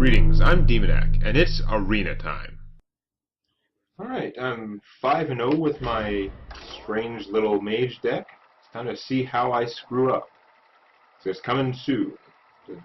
Greetings, I'm Demonac, and it's arena time. Alright, I'm 5-0 with my strange little mage deck. It's time to see how I screw up. So it's coming soon.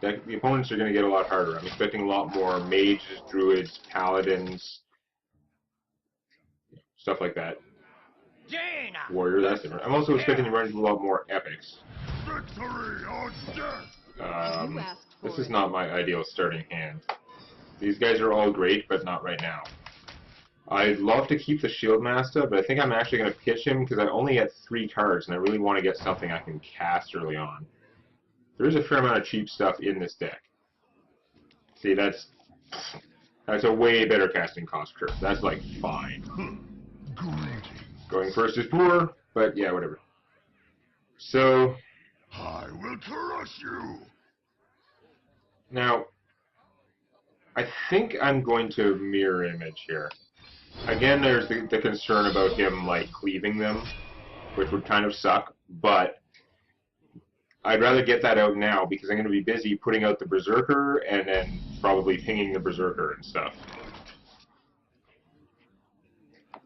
The opponents are going to get a lot harder. I'm expecting a lot more mages, druids, paladins, stuff like that. Warrior, that's different. I'm also expecting to run into a lot more epics. This is not my ideal starting hand. These guys are all great, but not right now. I'd love to keep the Shield Master, but I think I'm actually going to pitch him because I only get 3 cards, and I really want to get something I can cast early on. There is a fair amount of cheap stuff in this deck. See, that's a way better casting cost curve. That's like fine. Going first is poor, but yeah, whatever. So I will crush you. Now, I think I'm going to mirror image here. Again, there's the concern about him like cleaving them, which would kind of suck, but I'd rather get that out now because I'm going to be busy putting out the Berserker and then probably pinging the Berserker and stuff.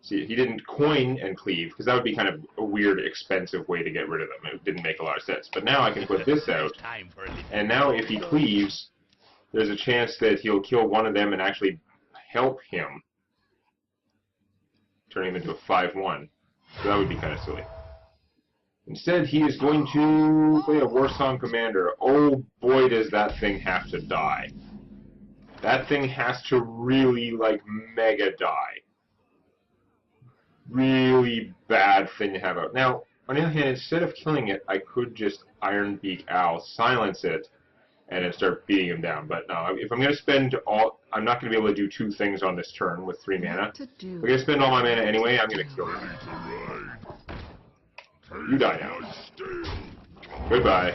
See, he didn't coin and cleave, because that would be kind of a weird, expensive way to get rid of them. It didn't make a lot of sense. But now I can put this out, and now if he cleaves, there's a chance that he'll kill one of them and actually help him, turning him into a 5-1. So that would be kind of silly. Instead, he is going to play a Warsong Commander. Oh boy, does that thing have to die. That thing has to really, like, mega die. Really bad thing to have out. Now, on the other hand, instead of killing it, I could just Iron Beak Owl, silence it, and then start beating him down. But no, if I'm going to spend all... I'm not going to be able to do 2 things on this turn with 3 mana. If I'm going to spend all my mana anyway, I'm going to kill him. You die now. Goodbye.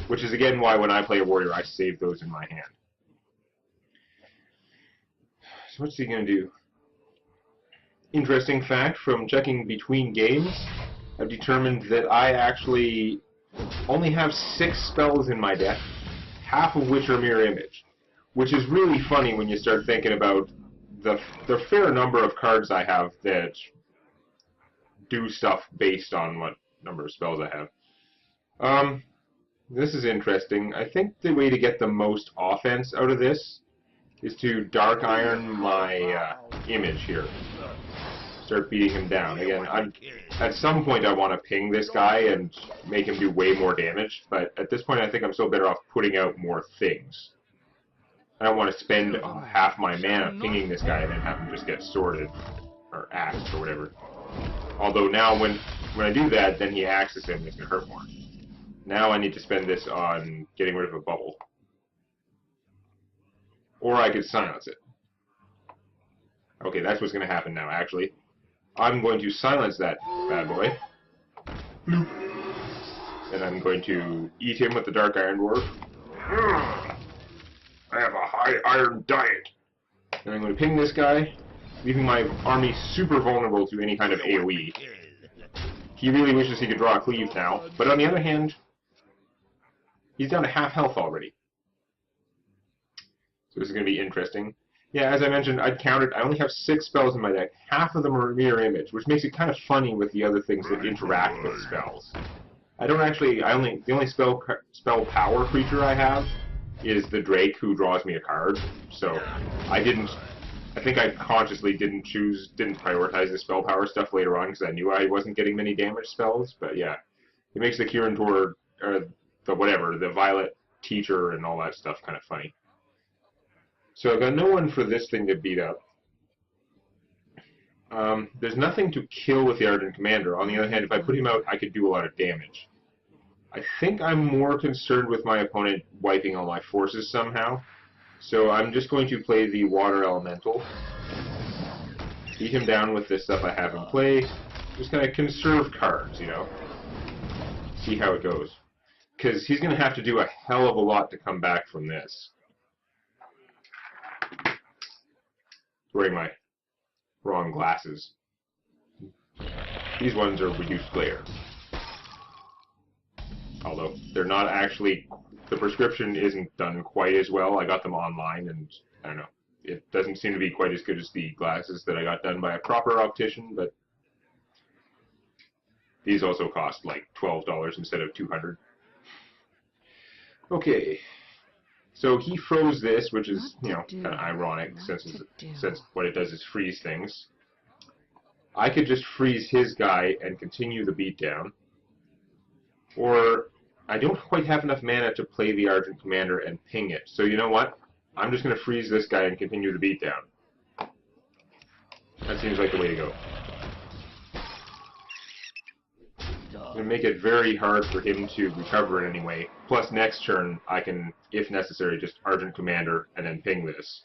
Which is again why when I play a warrior, I save those in my hand. So what's he going to do? Interesting fact, from checking between games, I've determined that I actually only have 6 spells in my deck, half of which are mirror image. Which is really funny when you start thinking about the fair number of cards I have that do stuff based on what number of spells I have. This is interesting. I think the way to get the most offense out of this is to Dark Iron my image here. Start beating him down. Again, at some point I want to ping this guy and make him do way more damage, but at this point I think I'm still better off putting out more things. I don't want to spend half my mana pinging this guy and then have him just get sorted, or axed, or whatever. Although now when I do that, then he axes him and it's going to hurt more. Now I need to spend this on getting rid of a bubble. Or I could silence it. Okay, that's what's going to happen now, actually. I'm going to silence that bad boy. Bloop. And I'm going to eat him with the Dark Iron Dwarf. I have a high iron diet. And I'm going to ping this guy, leaving my army super vulnerable to any kind of AoE. He really wishes he could draw a cleave now, but on the other hand, he's down to half health already. So this is going to be interesting. Yeah, as I mentioned, I'd counted, I only have 6 spells in my deck. Half of them are mirror image, which makes it kind of funny with the other things that interact with spells. I don't actually, the only spell power creature I have is the Drake who draws me a card. So I think I consciously didn't prioritize the spell power stuff later on because I knew I wasn't getting many damage spells. But yeah, it makes the Kirin Tor, the Violet Teacher and all that stuff kind of funny. So I've got no one for this thing to beat up. There's nothing to kill with the Ardent Commander. On the other hand, if I put him out, I could do a lot of damage. I think I'm more concerned with my opponent wiping all my forces somehow. So I'm just going to play the Water Elemental. Beat him down with this stuff I have in play. Just kind of conserve cards, you know. See how it goes. Because he's going to have to do a hell of a lot to come back from this. Wearing my wrong glasses. These ones are reduced glare. Although they're not actually the prescription isn't done quite as well. I got them online, and I don't know. It doesn't seem to be quite as good as the glasses that I got done by a proper optician, but these also cost like $12 instead of $200. Okay, so he froze this, which is, you know, kind of ironic since what it does is freeze things. I could just freeze his guy and continue the beatdown, or I don't quite have enough mana to play the Argent Commander and ping it. So you know what? I'm just going to freeze this guy and continue the beatdown. That seems like the way to go. I'm going to make it very hard for him to recover in any way. Plus, next turn, I can, if necessary, just Argent Commander and then ping this.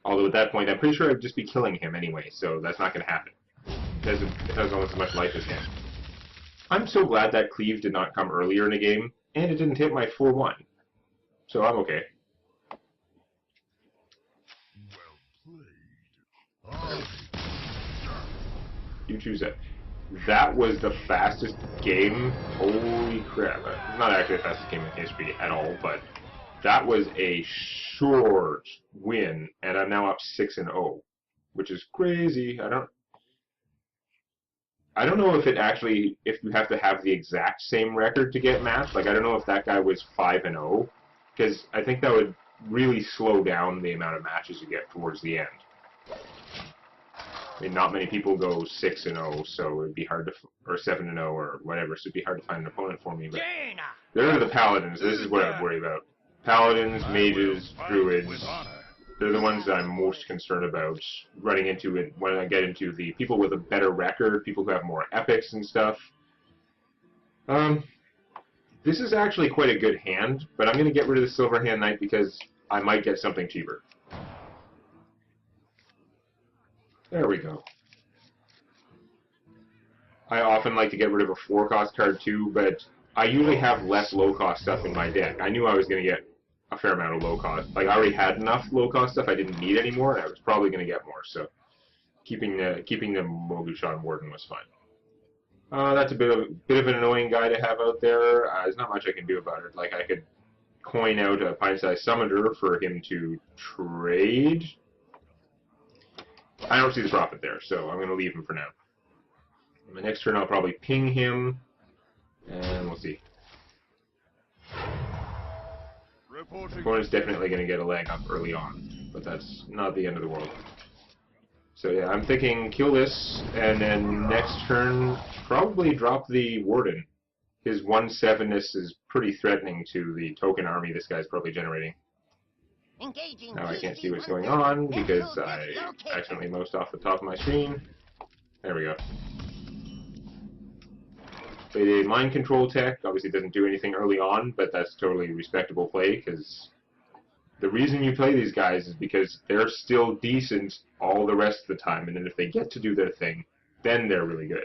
Although at that point, I'm pretty sure I'd just be killing him anyway, so that's not going to happen. It has almost as much life as him. I'm so glad that cleave did not come earlier in the game, and it didn't hit my 4-1. So I'm okay. You choose it. That was the fastest game. Holy crap. It's not actually the fastest game in history at all, but that was a short win, and I'm now up 6-0, which is crazy. I don't know if you have to have the exact same record to get matched. Like, I don't know if that guy was 5-0, because I think that would really slow down the amount of matches you get towards the end. I mean, not many people go 6-0, so it'd be hard to, or 7-0 or whatever, so it'd be hard to find an opponent for me. But they're the Paladins. This is what I'm worried about. Paladins, Mages, Druids. They're the ones that I'm most concerned about running into it when I get into the people with a better record, people who have more epics and stuff. This is actually quite a good hand, but I'm going to get rid of the Silver Hand Knight because I might get something cheaper. There we go. I often like to get rid of a 4-cost card too, but I usually have less low-cost stuff in my deck. I knew I was going to get a fair amount of low-cost. Like, I already had enough low-cost stuff I didn't need anymore, and I was probably going to get more, so keeping the Mogushan Warden was fine. That's a bit of an annoying guy to have out there. There's not much I can do about it. Like, I could coin out a Pint-Sized Summoner for him to trade. I don't see the profit there, so I'm going to leave him for now. My next turn I'll probably ping him, and we'll see. The opponent's definitely going to get a leg up early on, but that's not the end of the world. So yeah, I'm thinking kill this, and then next turn probably drop the Warden. His 1/7-ness is pretty threatening to the token army this guy's probably generating. Now I can't see what's going on because I accidentally moused off the top of my screen. There we go. Played a mind control tech. Obviously doesn't do anything early on, but that's totally respectable play because the reason you play these guys is because they're still decent all the rest of the time, and then if they get to do their thing, then they're really good.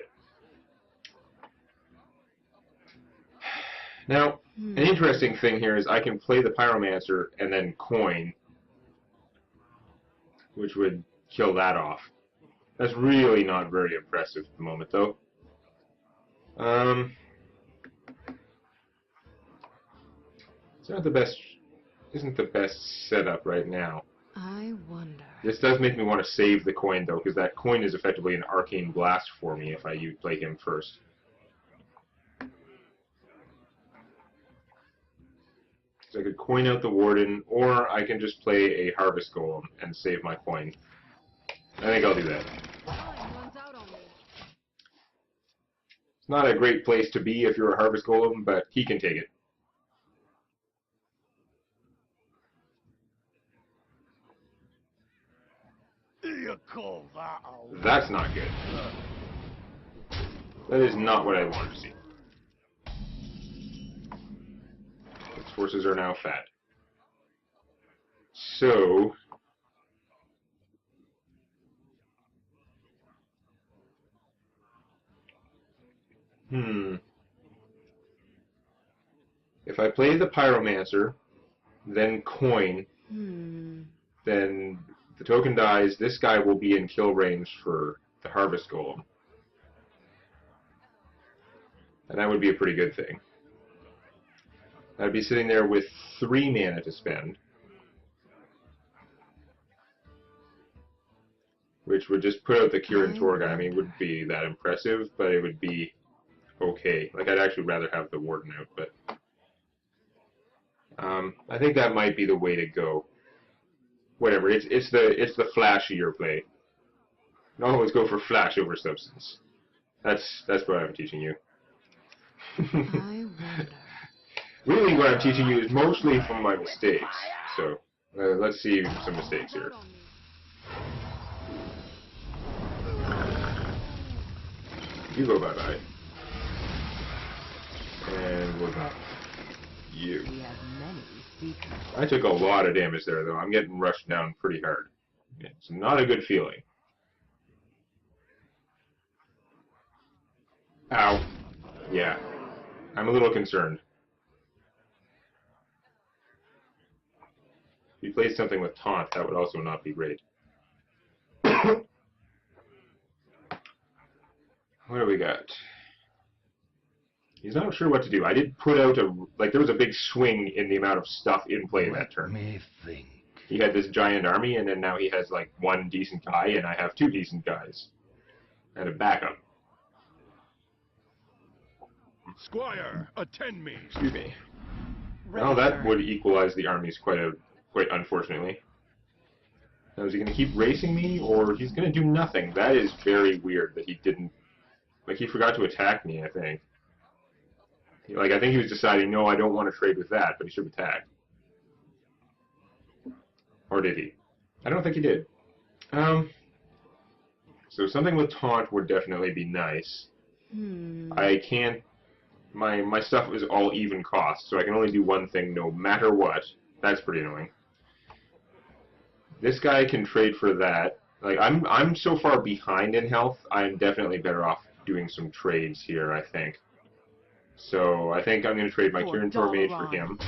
Now, an interesting thing here is I can play the Pyromancer and then coin, which would kill that off. That's really not very impressive at the moment, though. It's not the best, isn't the best setup right now. I wonder. This does make me want to save the coin, though, because that coin is effectively an Arcane Blast for me if I play him first. So I could coin out the Warden, or I can just play a Harvest Golem and save my coin. I think I'll do that. It's not a great place to be if you're a Harvest Golem, but he can take it. That's not good. That is not what I wanted to see. Its forces are now fat. So... If I play the Pyromancer, then coin, then the token dies, this guy will be in kill range for the Harvest Golem. And that would be a pretty good thing. I'd be sitting there with 3 mana to spend, which would just put out the Kirin Tor guy. I mean, it wouldn't be that impressive, but it would be okay. Like, I'd actually rather have the Warden out, but I think that might be the way to go. Whatever, it's the flashier play. Always go for flash over substance. That's what I'm teaching you. I wonder. Really, what I'm teaching you is mostly from my mistakes. So let's see some mistakes here. You go bye-bye. And what about you? We have many secrets. I took a lot of damage there, though. I'm getting rushed down pretty hard. It's not a good feeling. Ow. Yeah. I'm a little concerned. If you played something with taunt, that would also not be great. What do we got? He's not sure what to do. I did put out there was a big swing in the amount of stuff in play that turn. Let me think. He had this giant army, and then now he has like 1 decent guy, and I have 2 decent guys. And a backup. Squire, attend me. Excuse me. Well, that would equalize the armies quite unfortunately. Now, is he going to keep racing me, or he's going to do nothing? That is very weird that he didn't... Like, he forgot to attack me, I think. Like, I think he was deciding, no, I don't want to trade with that, but he should attack. Or did he? I don't think he did. So something with taunt would definitely be nice. I can't... My stuff is all even cost, so I can only do one thing no matter what. That's pretty annoying. This guy can trade for that. Like, I'm so far behind in health, I'm definitely better off doing some trades here, I think. So I think I'm going to trade my Kirin Tor Mage for him.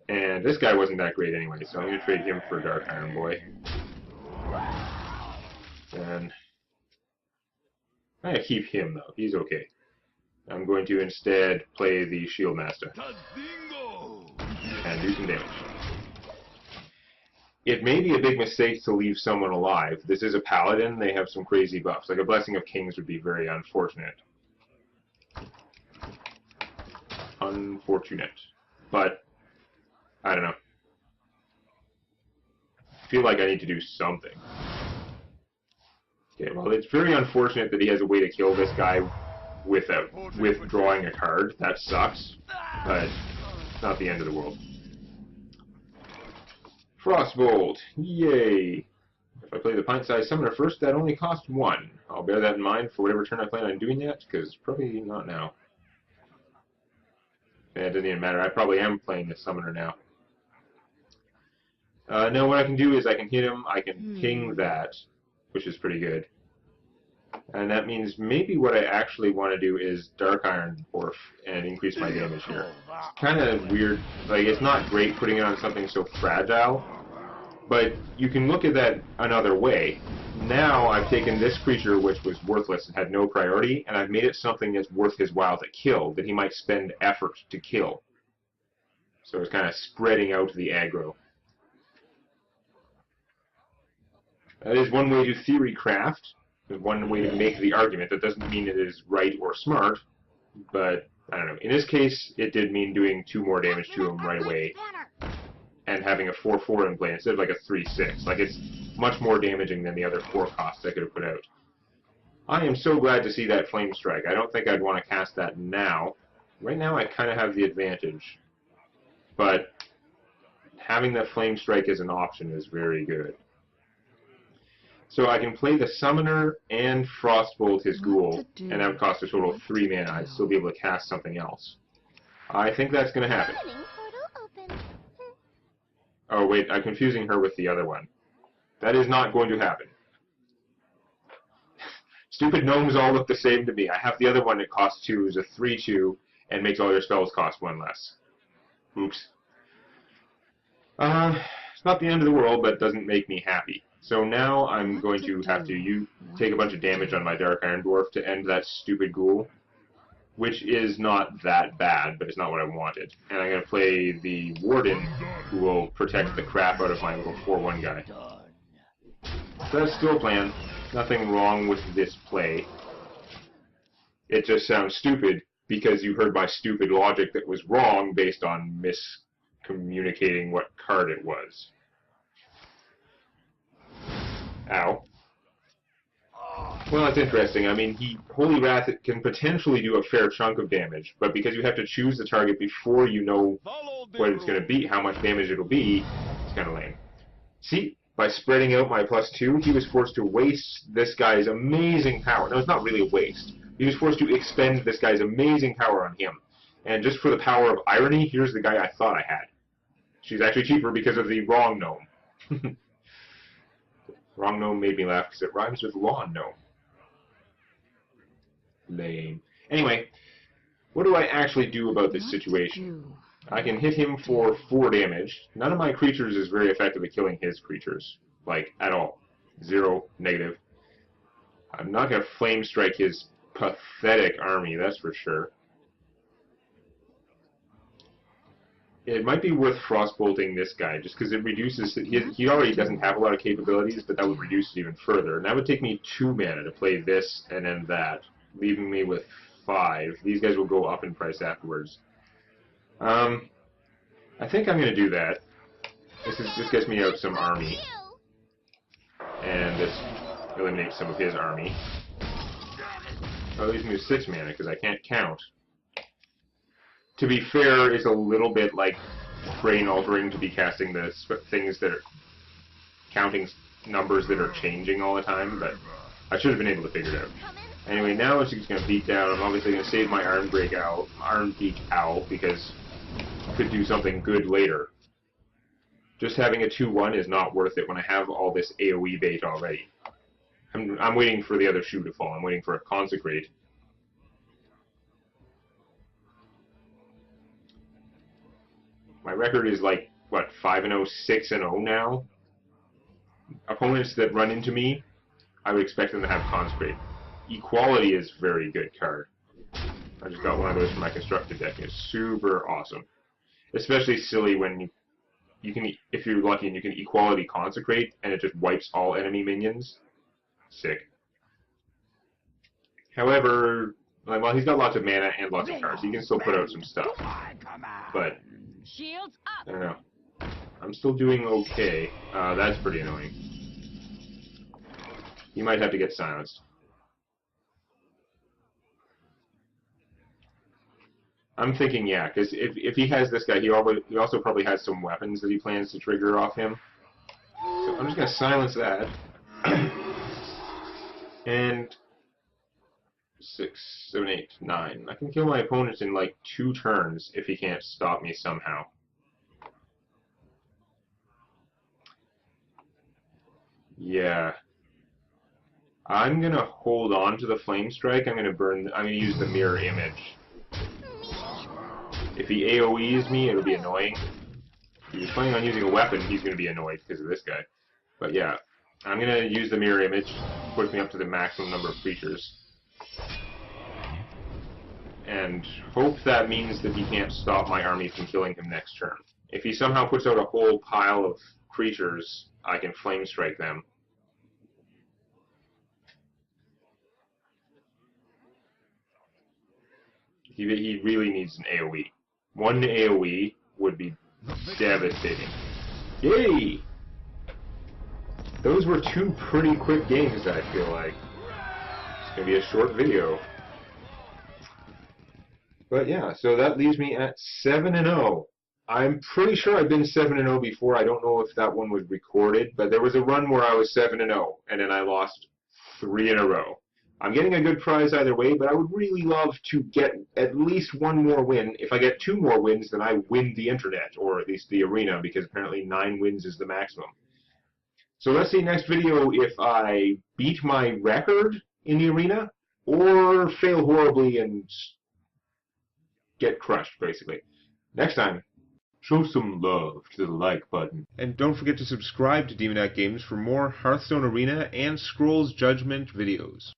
And this guy wasn't that great anyway, so I'm going to trade him for Dark Iron Boy. And I'm going to keep him, though. He's okay. I'm going to instead play the Shield Master and do some damage. It may be a big mistake to leave someone alive. This is a paladin. They have some crazy buffs. Like a Blessing of Kings would be very unfortunate. Unfortunate. But, I don't know. I feel like I need to do something. Okay, well, it's very unfortunate that he has a way to kill this guy with drawing a card. That sucks. But it's not the end of the world. Frostbolt! Yay! If I play the pint-sized summoner first, that only costs 1. I'll bear that in mind for whatever turn I plan on doing that, because probably not now. And it doesn't even matter. I probably am playing the summoner now. Now what I can do is I can hit him, I can ping that, which is pretty good. And that means maybe what I actually want to do is Dark Iron Dwarf and increase my damage here. It's kind of weird. Like, it's not great putting it on something so fragile, but you can look at that another way. Now I've taken this creature, which was worthless and had no priority, and I've made it something that's worth his while to kill, that he might spend effort to kill. So it's kind of spreading out the aggro. That is one way to theory craft. There's one way to make the argument. That doesn't mean it is right or smart, but I don't know. In this case, it did mean doing 2 more damage to him right away and having a 4/4 in play instead of like a 3/6. Like, it's much more damaging than the other 4 costs I could have put out. I am so glad to see that Flame Strike. I don't think I'd want to cast that now. Right now, I kind of have the advantage, but having that Flame Strike as an option is very good. So I can play the Summoner and Frostbolt his Ghoul, and that would cost a total of 3 mana. I'd still be able to cast something else. I think that's going to happen. Oh wait, I'm confusing her with the other one. That is not going to happen. Stupid gnomes all look the same to me. I have the other one that costs 2, is a 3/2, and makes all your spells cost 1 less. Oops. It's not the end of the world, but it doesn't make me happy. So now I'm going to have to take a bunch of damage on my Dark Iron Dwarf to end that stupid Ghoul. which is not that bad, but it's not what I wanted. And I'm going to play the Warden, who will protect the crap out of my little 4-1 guy. So that's still a plan. Nothing wrong with this play. It just sounds stupid because you heard my stupid logic that was wrong based on miscommunicating what card it was. Ow. Well, that's interesting. I mean, Holy Wrath can potentially do a fair chunk of damage, but because you have to choose the target before you know what it's going to be, how much damage it'll be, it's kind of lame. See, by spreading out my +2, he was forced to waste this guy's amazing power. No, it's not really a waste. He was forced to expend this guy's amazing power on him. And just for the power of irony, here's the guy I thought I had. She's actually cheaper because of the wrong gnome. Wrong gnome made me laugh because it rhymes with lawn gnome. Lame. Anyway, what do I actually do about this situation? I can hit him for 4 damage. None of my creatures is very effective at killing his creatures. Like, at all. 0, negative. I'm not going to flame strike his pathetic army, that's for sure. It might be worth frostbolting this guy, just because it reduces... He already doesn't have a lot of capabilities, but that would reduce it even further. And that would take me 2 mana to play this and then that, leaving me with 5. These guys will go up in price afterwards. I think I'm going to do that. This gets me out some army. And this eliminates some of his army. Oh, it leaves me with 6 mana, because I can't count. To be fair, it's a little bit like brain altering to be casting the things that are counting numbers that are changing all the time, but I should have been able to figure it out. Anyway, now it's just going to beat down. I'm obviously going to save my Ironbeak Owl because I could do something good later. Just having a 2-1 is not worth it when I have all this AoE bait already. I'm waiting for the other shoe to fall. I'm waiting for a Consecrate. My record is like, what, 5-0, 6-0 now? Opponents that run into me, I would expect them to have Consecrate. Equality is a very good card. I just got one of those for my constructed deck. It's super awesome. Especially silly when you can, if you're lucky, and you can Equality Consecrate, and it just wipes all enemy minions. Sick. However, well, he's got lots of mana and lots of cards. He can still put out some stuff. But I don't know. I'm still doing okay. That's pretty annoying. He might have to get silenced. I'm thinking, yeah, because if he has this guy, he also probably has some weapons that he plans to trigger off him. So I'm just going to silence that. And 6, 7, 8, 9. I can kill my opponent in like 2 turns if he can't stop me somehow. Yeah. I'm gonna hold on to the Flame Strike. I'm gonna use the Mirror Image. If he AoEs me, it'll be annoying. If he's planning on using a weapon, he's gonna be annoyed because of this guy. But yeah, I'm gonna use the Mirror Image, push me up to the maximum number of creatures. And hope that means that he can't stop my army from killing him next turn. If he somehow puts out a whole pile of creatures, I can Flame Strike them. He really needs an AoE. 1 AoE would be devastating. Yay! Those were 2 pretty quick games, I feel like. It's going to be a short video. But yeah, so that leaves me at 7-0. I'm pretty sure I've been 7-0 before. I don't know if that one was recorded, but there was a run where I was 7-0, and then I lost 3 in a row. I'm getting a good prize either way, but I would really love to get at least 1 more win. If I get 2 more wins, then I win the internet, or at least the arena, because apparently 9 wins is the maximum. So let's see next video if I beat my record in the arena, or fail horribly and get crushed, basically. Next time, show some love to the like button. And don't forget to subscribe to Demonac Games for more Hearthstone Arena and Scrolls Judgment videos.